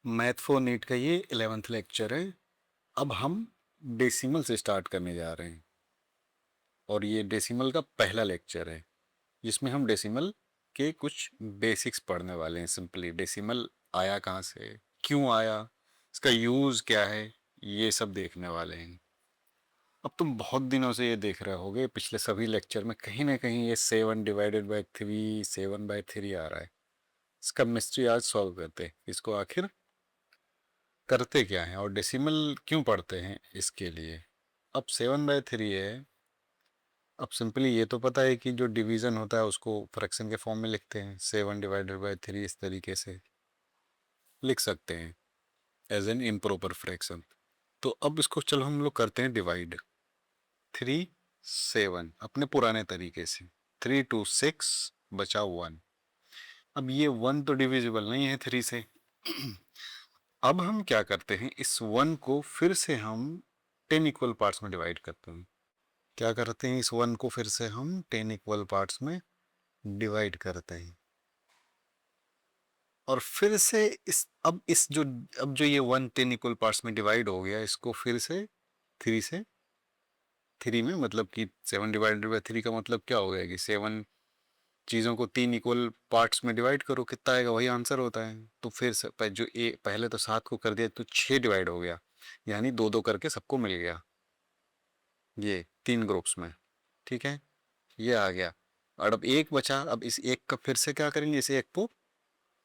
Math for NEET का ये 11th lecture है। अब हम डेसिमल से स्टार्ट करने जा रहे हैं और ये डेसिमल का पहला लेक्चर है जिसमें हम डेसिमल के कुछ बेसिक्स पढ़ने वाले हैं। सिंपली डेसिमल आया कहाँ से, क्यों आया, इसका यूज़ क्या है, ये सब देखने वाले हैं। अब तुम बहुत दिनों से ये देख रहे होगे, पिछले सभी लेक्चर में कहीं ना कहीं ये 7/3 7/3 आ रहा है। इसका मिस्ट्री आज सॉल्व करते हैं, इसको आखिर करते क्या है और डेसिमल क्यों पढ़ते हैं इसके लिए। अब 7/3 है। अब सिंपली ये तो पता है कि जो डिवीजन होता है उसको फ्रैक्शन के फॉर्म में लिखते हैं, 7/3 इस तरीके से लिख सकते हैं एज एन इम्प्रॉपर फ्रैक्शन। तो अब इसको चलो हम लोग करते हैं डिवाइड। 3 7 अपने पुराने तरीके से, 3 2 6 बचा 1। अब ये 1 तो डिविजिबल नहीं है 3 से। अब हम क्या करते हैं, इस 1 को फिर से हम 10 इक्वल पार्ट्स में डिवाइड करते हैं। क्या करते हैं, इस 1 को फिर से हम 10 इक्वल पार्ट्स में डिवाइड करते हैं और फिर से अब जो ये 1 10 इक्वल पार्ट्स में डिवाइड हो गया, इसको फिर से 3 में, मतलब कि 7/3 का मतलब क्या हो गया कि 7 चीज़ों को 3 इक्वल पार्ट्स में डिवाइड करो, कितना आएगा वही आंसर होता है। तो फिर से पहले तो 7 को कर दिया तो 6 डिवाइड हो गया, यानी दो दो करके सबको मिल गया ये 3 ग्रुप्स में। ठीक है, ये आ गया। और अब एक बचा, अब इस एक का फिर से क्या करेंगे, इस एक को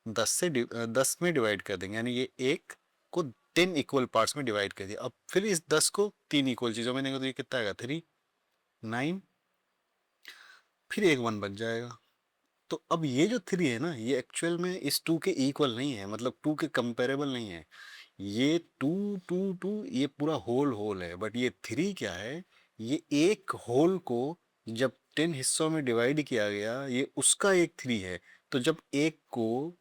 10 में डिवाइड कर देंगे, यानी ये एक को 10 इक्वल पार्ट्स में डिवाइड कर दिया। अब फिर इस 10 को 3 इक्वल चीज़ों में देंगे तो ये कितना आएगा, 3 9, फिर एक 1 बच जाएगा। तो अब ये जो 3 है ना, ये एक्चुअल में इस 2 के इक्वल नहीं है, मतलब 2 के कंपेरेबल नहीं है। ये 2 2 2 ये पूरा होल होल है, बट ये 3 क्या है, ये एक होल को जब 10 हिस्सों में डिवाइड किया गया, ये उसका एक 3 है। तो जब एक को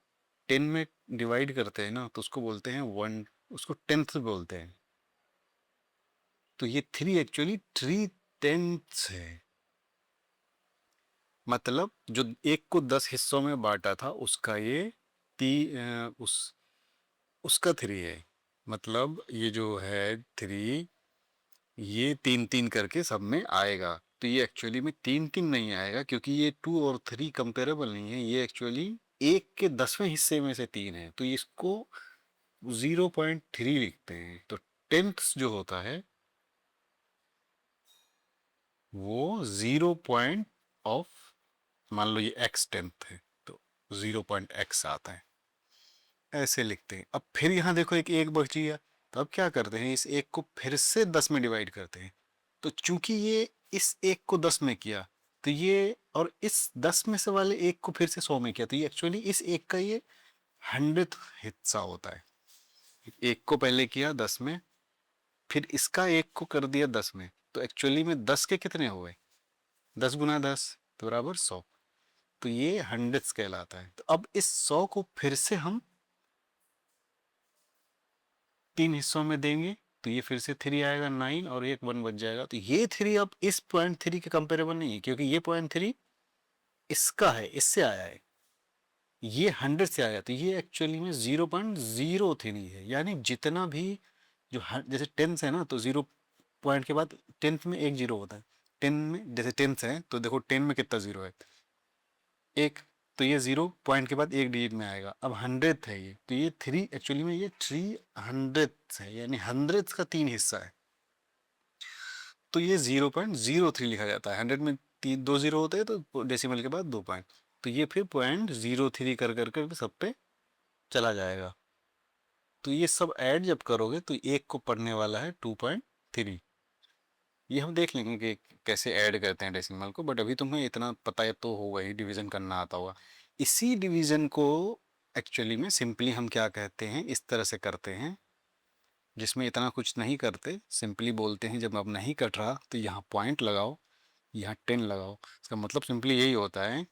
10 में डिवाइड करते हैं ना तो उसको बोलते हैं 1, उसको 10th बोलते हैं। तो ये 3 एक्चुअली 3/10 है। मतलब जो एक को 10 हिस्सों में बांटा था उसका ये ती उसका 3 है। मतलब ये जो है 3, ये 3 3 करके सब में आएगा। तो ये एक्चुअली में 3 3 नहीं आएगा, क्योंकि ये 2 और 3 कंपेरेबल नहीं है। ये एक्चुअली एक के 10वें हिस्से में से 3 है, तो इसको 0.3 लिखते हैं। तो टेंथ जो होता है वो 0 ऑफ, मान लो ये x टेंथ है तो 0.x आता है, ऐसे लिखते हैं। अब फिर यहाँ देखो एक एक बच गया, तो अब क्या करते हैं, इस एक को फिर से 10 में डिवाइड करते हैं। तो चूंकि ये इस एक को 10 में किया, तो ये और इस 10 में से वाले एक को फिर से 100 में किया, तो ये एक्चुअली इस एक का ये 100th हिस्सा होता है। एक को पहले किया 10 में, फिर इसका एक को कर दिया 10 में, तो एक्चुअली में 10 के कितने हुए, 10 × 10 तो बराबर 100। तो ये हंड्रेड्स कहलाता है। तो अब इस 100 को फिर से हम 3 हिस्सों में देंगे, तो ये फिर से 3 आएगा, 9 और एक 1 बच जाएगा। तो ये 3 अब इस 0.3 के कंपेरेबल नहीं है, क्योंकि ये 0.3 इसका है, इससे आया है, ये 100 से आया। तो ये एक्चुअली में 0.03 है। यानी जितना भी जो जैसे टेंथ है ना, तो 0 पॉइंट के बाद टेंथ में एक जीरो होता है। 10 में जैसे टेंथ है तो देखो 10 में कितना जीरो है, एक। तो ये 0 पॉइंट के बाद एक डिजिट में आएगा। अब 100th है ये, तो ये 3 एक्चुअली में ये 300th है, यानी 100th का 3 हिस्सा है। तो ये 0.03 लिखा जाता है। 100 में तीन दो जीरो होते हैं तो डेसिमल के बाद 2 पॉइंट, तो ये फिर 0.03 कर कर कर सब पे चला जाएगा। तो ये सब ऐड जब करोगे तो एक को पढ़ने वाला है 2.3। ये हम देख लेंगे कि कैसे ऐड करते हैं डेसिमल को, बट अभी तुम्हें इतना पता है तो होगा ही, डिवीजन करना आता होगा। इसी डिवीजन को एक्चुअली में सिंपली हम क्या कहते हैं, इस तरह से करते हैं जिसमें इतना कुछ नहीं करते। सिंपली बोलते हैं जब अब नहीं कट रहा तो यहाँ पॉइंट लगाओ, यहाँ 10 लगाओ। इसका मतलब सिंपली यही होता है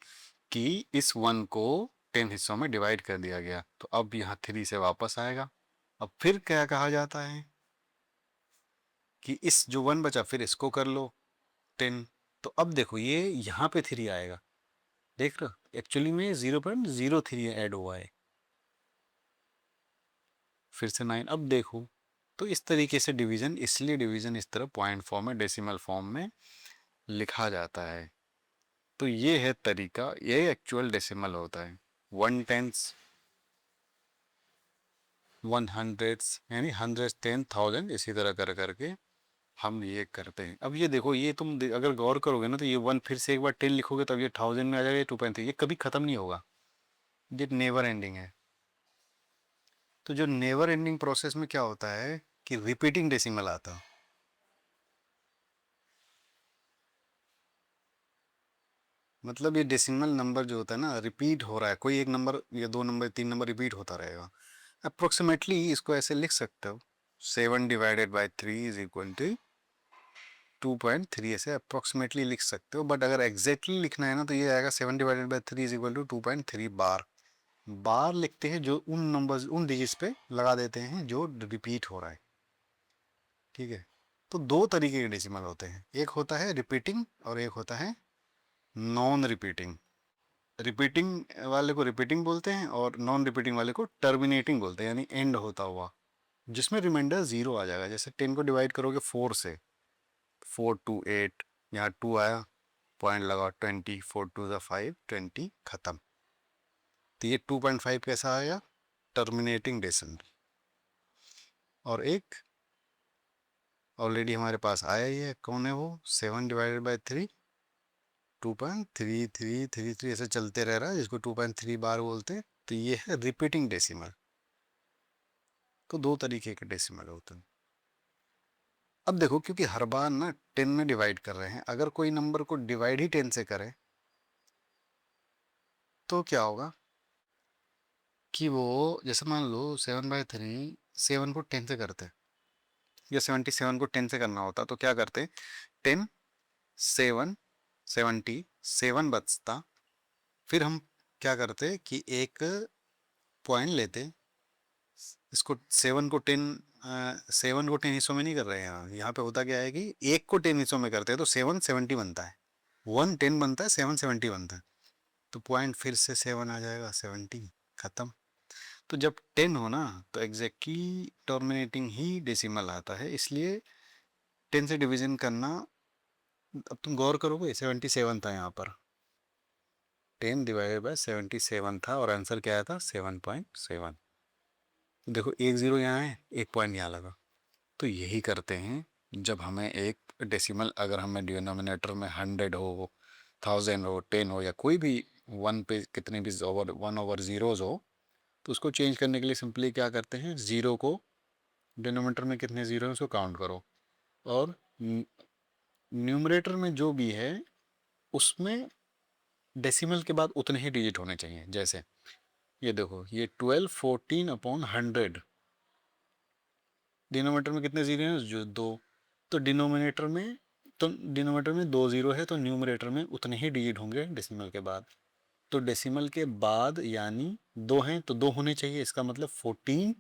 कि इस 1 को 10 हिस्सों में डिवाइड कर दिया गया, तो अब यहाँ 3 से वापस आएगा। अब फिर क्या कहा जाता है कि इस जो 1 बचा फिर इसको कर लो 10। तो अब देखो ये यहाँ पे 3 आएगा, देख रहे हो, एक्चुअली में 0.03 ऐड हुआ है। फिर से 9। अब देखो तो इस तरीके से डिवीज़न, इसलिए डिवीज़न इस तरह पॉइंट फॉर्म में, डेसिमल फॉर्म में लिखा जाता है। तो ये है तरीका, ये एक्चुअल डेसिमल होता है। 1/10, 100 यानी 110,000, इसी तरह कर करके हम ये करते हैं। अब ये देखो, ये तुम अगर गौर करोगे ना तो ये 1 फिर से एक बार 10 लिखोगे तब ये 1000 में आ जाएगा, ये 2.3, ये कभी ख़त्म नहीं होगा, ये नेवर एंडिंग है। तो जो नेवर एंडिंग प्रोसेस में क्या होता है कि रिपीटिंग डेसिमल आता है। मतलब ये डेसिमल नंबर जो होता है ना, रिपीट हो रहा है, कोई एक नंबर या दो नंबर तीन नंबर रिपीट होता रहेगा। अप्रोक्सीमेटली इसको ऐसे लिख सकते हो, 7/3 इज इक्वल टू 2.3, ऐसे अप्रोक्सीमेटली लिख सकते हो। बट अगर एग्जैक्टली लिखना है ना तो ये आएगा 7/3 इज इक्वल टू 2.3 बार। बार लिखते हैं जो उन नंबर्स, उन डिजिट्स पे लगा देते हैं जो रिपीट हो रहा है। ठीक है। तो दो तरीके के डेसिमल होते हैं, एक होता है रिपीटिंग और एक होता है नॉन रिपीटिंग। रिपीटिंग वाले को रिपीटिंग बोलते हैं और नॉन रिपीटिंग वाले को टर्मिनेटिंग बोलते हैं, यानी एंड होता हुआ, जिसमें रिमाइंडर 0 आ जाएगा। जैसे 10 को डिवाइड करोगे 4 से, 4 टू 8, यहाँ 2 आया, पॉइंट लगा 20, 4 टू ज़ा 5, 20 खत्म। तो ये 2.5 कैसा आया, टर्मिनेटिंग डेसिमल। और एक ऑलरेडी हमारे पास आया ही है, कौन है वो, 7/3, 2.3333, ऐसे चलते रह रहा है, जिसको 2.3 बार बोलते हैं। तो ये है रिपीटिंग डेसिमल। तो दो तरीके के डेसिमल होते हैं। अब देखो, क्योंकि हर बार ना 10 में डिवाइड कर रहे हैं, अगर कोई नंबर को डिवाइड ही 10 से करें तो क्या होगा कि वो, जैसे मान लो 7/3, 7 को 10 से करते हैं, या 77 को 10 से करना होता तो क्या करते, 10, 7, 77 बचता। फिर हम क्या करते कि एक पॉइंट लेते, इसको 7 को 10 हिस्सों में नहीं कर रहे हैं। यहाँ पे होता क्या है कि एक को 10 हिस्सों में करते हैं तो 770 बनता है, 110 बनता है, 770 बनता है। तो पॉइंट फिर से 7 आ जाएगा, 70 खत्म। तो जब 10 हो ना तो एग्जैक्टली टर्मिनेटिंग ही डेसिमल आता है, इसलिए 10 से डिवीजन करना। अब तुम गौर करोगे 77 था यहाँ पर, 10/77 था और आंसर क्या आया था, 7.7। देखो एक ज़ीरो यहाँ है, एक पॉइंट यहाँ लगा। तो यही करते हैं जब हमें एक डेसिमल, अगर हमें डिनोमिनेटर में 100 हो, 1000 हो, 10 हो, या कोई भी वन पे कितने भी ओवर 1/0 हो, तो उसको चेंज करने के लिए सिंपली क्या करते हैं, ज़ीरो को, डिनोमिनेटर में कितने ज़ीरो हैं उसको काउंट करो, और न्यूमरेटर में जो भी है उसमें डेसिमल के बाद उतने ही डिजिट होने चाहिए। जैसे ये देखो, ये 12 14/100, डिनोमिनेटर में कितने ज़ीरो हैं, जो दो। तो डिनोमिनेटर में 2 ज़ीरो है, तो न्यूमरेटर में उतने ही डिजिट होंगे डेसिमल के बाद। तो डेसिमल के बाद यानी दो हैं तो दो होने चाहिए, इसका मतलब 14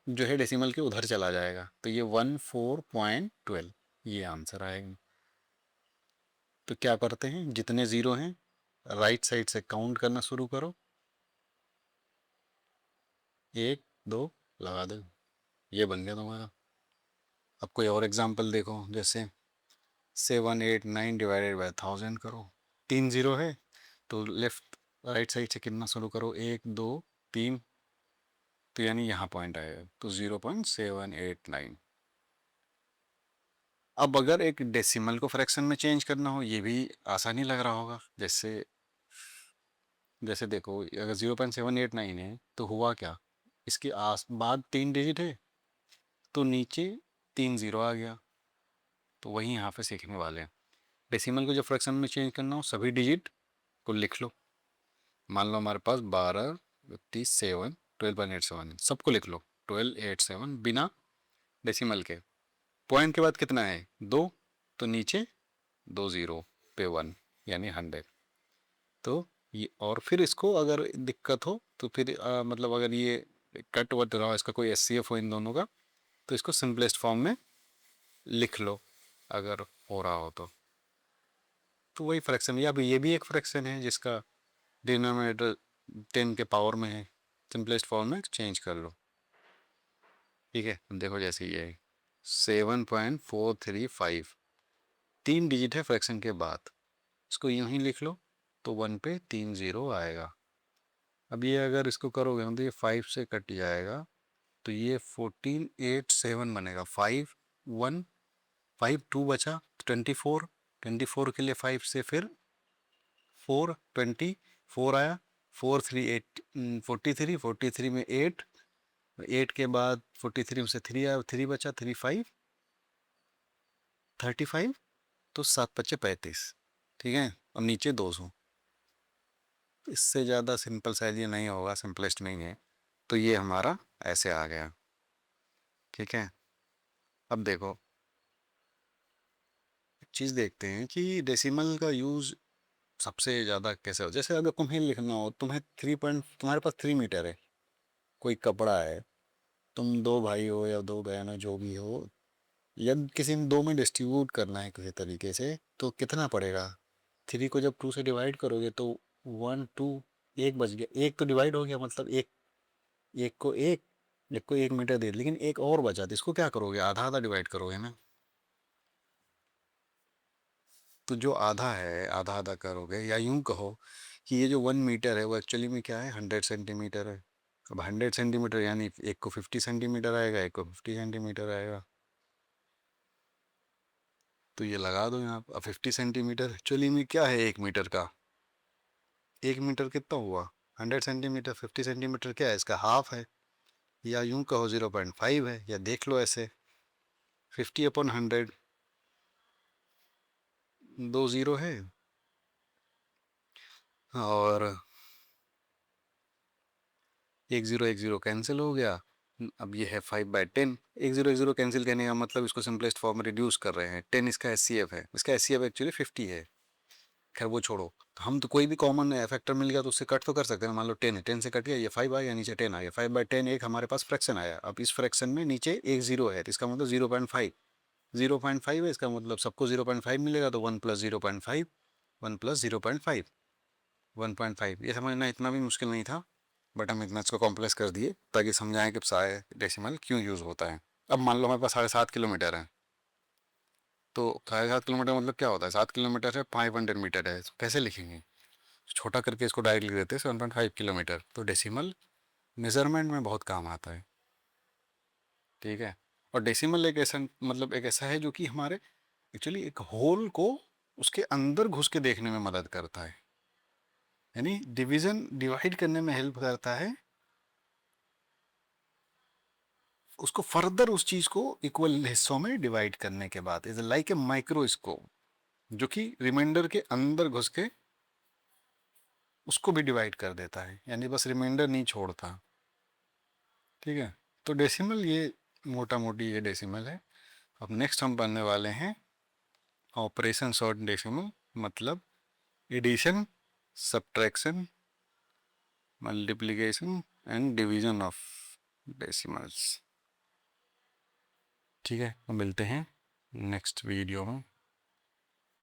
जो है डेसिमल के उधर चला जाएगा, तो ये 14.12, ये आंसर आएगा। तो क्या करते हैं, जितने ज़ीरो हैं राइट साइड से काउंट करना शुरू करो, एक दो लगा दो, ये बन गया तुम्हारा। अब कोई और एग्जांपल देखो, जैसे 789/1000 करो, 3 ज़ीरो है तो लेफ्ट राइट साइड से कितना शुरू करो, एक दो तीन, तो यानी यहाँ पॉइंट आएगा, तो 0.789। अब अगर एक डेसिमल को फ्रैक्शन में चेंज करना हो, ये भी आसानी लग रहा होगा। जैसे जैसे देखो, अगर 0.789 है तो हुआ क्या, इसके आस बाद 3 डिजिट है तो नीचे 3 ज़ीरो आ गया। तो वही यहाँ पे सीखने वाले हैं, डेसिमल को जब फ्रैक्शन में चेंज करना हो सभी डिजिट को लिख लो। मान लो हमारे पास 1257, 12.87 है, सबको लिख लो 1287 बिना डेसिमल के। पॉइंट के बाद कितना है, दो, तो नीचे 2 ज़ीरो पे 1 यानी 100। तो ये, और फिर इसको अगर दिक्कत हो तो फिर मतलब अगर ये कट वट रहा हो, इसका कोई एचसीएफ हो इन दोनों का, तो इसको सिंपलेस्ट फॉर्म में लिख लो अगर हो रहा हो तो वही फ्रैक्शन, या भी ये भी एक फ्रैक्शन है जिसका डिनोमिनेटर 10 के पावर में है, सिंपलेस्ट फॉर्म में चेंज कर लो। ठीक है, अब देखो जैसे ये 7.435 3 डिजिट है फ्रैक्शन के बाद, इसको यूं ही लिख लो तो 1 पे 3 0 आएगा। अब ये अगर इसको करोगे तो ये 5 से कट जाएगा, तो ये 14 8 7 बनेगा। 5 1 5 2 बचा 24, 24 के लिए 5 से फिर 4 24 आया, 4 3 8 43, 43 में 8, 8 के बाद 43 में से 3 आया, 3 बचा 3 5 35, तो 7 बचे 35। ठीक है, और नीचे 200। इससे ज़्यादा सिंपल साइज ये नहीं होगा, सिंपलेस्ट नहीं है। तो ये हमारा ऐसे आ गया। ठीक है, अब देखो एक चीज़ देखते हैं कि डेसिमल का यूज़ सबसे ज़्यादा कैसे हो। जैसे अगर तुम्हें लिखना हो, तुम्हारे पास 3 मीटर है, कोई कपड़ा है, तुम 2 भाई हो या 2 बहन हो, जो भी हो, यदि किसी ने 2 में डिस्ट्रीब्यूट करना है किसी तरीके से, तो कितना पड़ेगा? 3 को जब 2 से डिवाइड करोगे तो 1 2 एक बच गया, एक तो डिवाइड हो गया, मतलब एक एक को 1 मीटर दे, लेकिन एक और बचा, तो इसको क्या करोगे? आधा आधा डिवाइड करोगे ना। तो जो आधा है आधा आधा करोगे, या यूं कहो कि ये जो 1 मीटर है वो एक्चुअली में क्या है, 100 सेंटीमीटर है। अब 100 सेंटीमीटर यानी एक को 50 सेंटीमीटर आएगा, एक को 50 सेंटीमीटर आएगा। तो ये लगा दो यहाँ। अब 50 सेंटीमीटर एक्चुअली में क्या है, 1 मीटर का? 1 मीटर कितना हुआ? 100 सेंटीमीटर। 50 सेंटीमीटर क्या है, इसका हाफ है, या यूं कहो 0.5 है, या देख लो ऐसे 50/100, 2 0 है, और 1 0 कैंसिल हो गया। अब ये है 5/10। 1 0 कैंसिल करने का मतलब इसको सिंपलेस्ट फॉर्म में रिड्यूस कर रहे हैं। 10 इसका एचसीएफ है, इसका एचसीएफ एक्चुअली 50 है। खैर वो छोड़ो, तो हम तो कोई भी कॉमन फैक्टर मिल गया तो उससे कट तो कर सकते हैं। मान लो 10 है, 10 से कट गया, ये 5 आ गया, नीचे 10 आ गया। 5/10 एक हमारे पास फ्रैक्शन आया। अब इस फ्रैक्शन में नीचे एक 0 है, तो इसका मतलब 0.5, 0.5 है, इसका मतलब सबको 0.5 मिलेगा, तो 1 + 0.5, 1 + 0.5, 1.5। ये समझना इतना भी मुश्किल नहीं था, बट हम इतना इसको कॉम्प्लेक्स कर दिए ताकि समझाएं कि सारे डेसिमल क्यों यूज़ होता है। अब मान लो हमारे पास 7.5 किलोमीटर है, तो 7.5 किलोमीटर मतलब क्या होता है? 7 किलोमीटर है, 500 मीटर है, तो कैसे लिखेंगे? छोटा करके इसको डायरेक्ट लिख देते हैं 7.5 किलोमीटर। तो डेसिमल मेजरमेंट में बहुत काम आता है। ठीक है, और डेसिमल एक ऐसा मतलब एक ऐसा है जो कि हमारे एक्चुअली एक होल को उसके अंदर घुस के देखने में मदद करता है, यानी डिवीज़न डिवाइड करने में हेल्प करता है, उसको फर्दर उस चीज़ को इक्वल हिस्सों में डिवाइड करने के बाद। इज लाइक ए माइक्रोस्कोप, जो कि रिमाइंडर के अंदर घुस के उसको भी डिवाइड कर देता है, यानी बस रिमाइंडर नहीं छोड़ता। ठीक है, तो डेसिमल ये मोटा मोटी ये डेसिमल है। अब नेक्स्ट हम पढ़ने वाले हैं ऑपरेशन ऑफ डेसिमल, मतलब addition, subtraction, multiplication and division of decimals. ठीक है, तो मिलते हैं नेक्स्ट वीडियो में।